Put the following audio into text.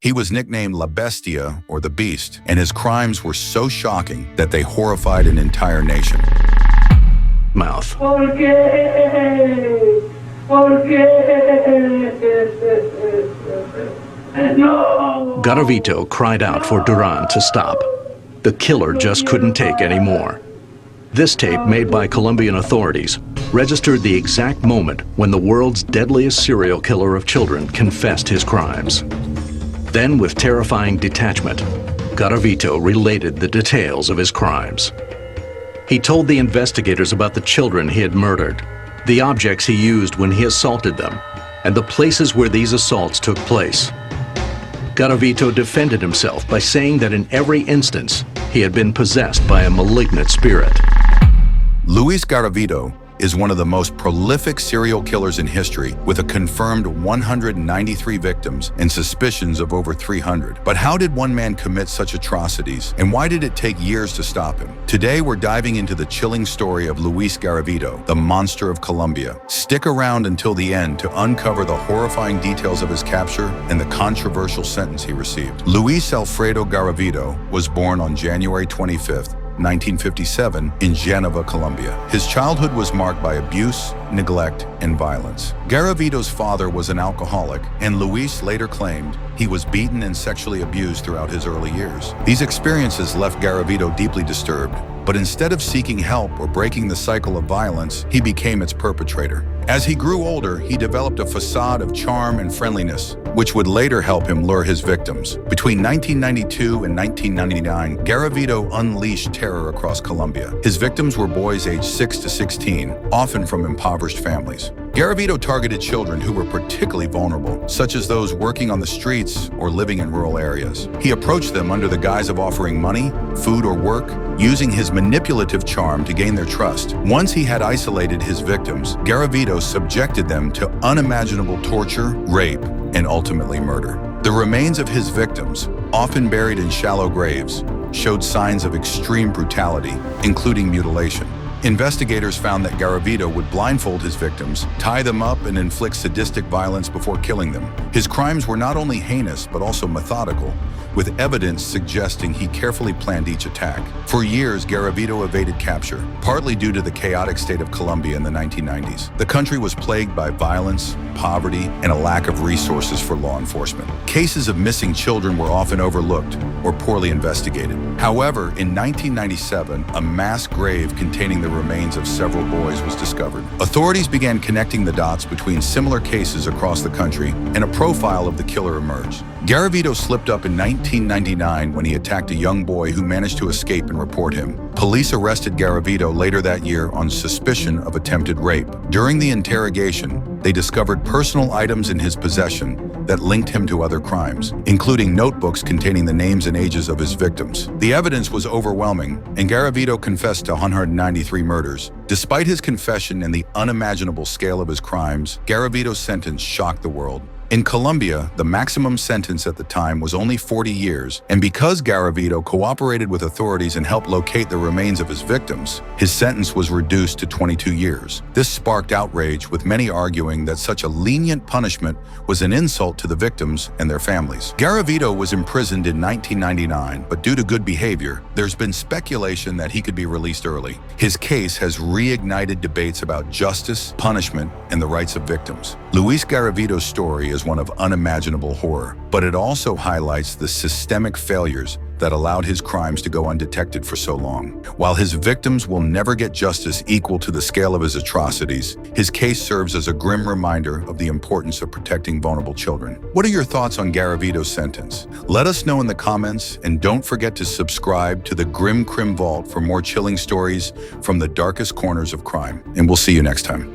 He was nicknamed La Bestia, or the Beast, and his crimes were so shocking that they horrified an entire nation. Mouth. Garavito cried out for Duran to stop. The killer just couldn't take any more. This tape, made by Colombian authorities, registered the exact moment when the world's deadliest serial killer of children confessed his crimes. Then, with terrifying detachment, Garavito related the details of his crimes. He told the investigators about the children he had murdered, the objects he used when he assaulted them, and the places where these assaults took place. Garavito defended himself by saying that in every instance, he had been possessed by a malignant spirit. Luis Garavito is one of the most prolific serial killers in history, with a confirmed 193 victims and suspicions of over 300. But how did one man commit such atrocities, and why did it take years to stop him? Today, we're diving into the chilling story of Luis Garavito, the monster of Colombia. Stick around until the end to uncover the horrifying details of his capture and the controversial sentence he received. Luis Alfredo Garavito was born on January 25th, 1957 in Geneva, Colombia. His childhood was marked by abuse, neglect, and violence. Garavito's father was an alcoholic, and Luis later claimed he was beaten and sexually abused throughout his early years. These experiences left Garavito deeply disturbed, but instead of seeking help or breaking the cycle of violence, he became its perpetrator. As he grew older, he developed a facade of charm and friendliness, which would later help him lure his victims. Between 1992 and 1999, Garavito unleashed terror across Colombia. His victims were boys aged 6 to 16, often from impoverished families. Garavito targeted children who were particularly vulnerable, such as those working on the streets or living in rural areas. He approached them under the guise of offering money, food, or work, using his manipulative charm to gain their trust. Once he had isolated his victims, Garavito subjected them to unimaginable torture, rape, and ultimately murder. The remains of his victims, often buried in shallow graves, showed signs of extreme brutality, including mutilation. Investigators found that Garavito would blindfold his victims, tie them up, and inflict sadistic violence before killing them. His crimes were not only heinous, but also methodical, with evidence suggesting he carefully planned each attack. For years, Garavito evaded capture, partly due to the chaotic state of Colombia in the 1990s. The country was plagued by violence, poverty, and a lack of resources for law enforcement. Cases of missing children were often overlooked or poorly investigated. However, in 1997, a mass grave containing the remains of several boys was discovered. Authorities began connecting the dots between similar cases across the country, and a profile of the killer emerged. Garavito slipped up in 1999 when he attacked a young boy who managed to escape and report him. Police arrested Garavito later that year on suspicion of attempted rape. During the interrogation, they discovered personal items in his possession that linked him to other crimes, including notebooks containing the names and ages of his victims. The evidence was overwhelming, and Garavito confessed to 193 murders. Despite his confession and the unimaginable scale of his crimes, Garavito's sentence shocked the world. In Colombia, the maximum sentence at the time was only 40 years, and because Garavito cooperated with authorities and helped locate the remains of his victims, his sentence was reduced to 22 years. This sparked outrage, with many arguing that such a lenient punishment was an insult to the victims and their families. Garavito was imprisoned in 1999, but due to good behavior, there's been speculation that he could be released early. His case has reignited debates about justice, punishment, and the rights of victims. Luis Garavito's story is one of unimaginable horror, but it also highlights the systemic failures that allowed his crimes to go undetected for so long. While his victims will never get justice equal to the scale of his atrocities, his case serves as a grim reminder of the importance of protecting vulnerable children. What are your thoughts on Garavito's sentence? Let us know in the comments, and don't forget to subscribe to the Crim Vault for more chilling stories from the darkest corners of crime. And we'll see you next time.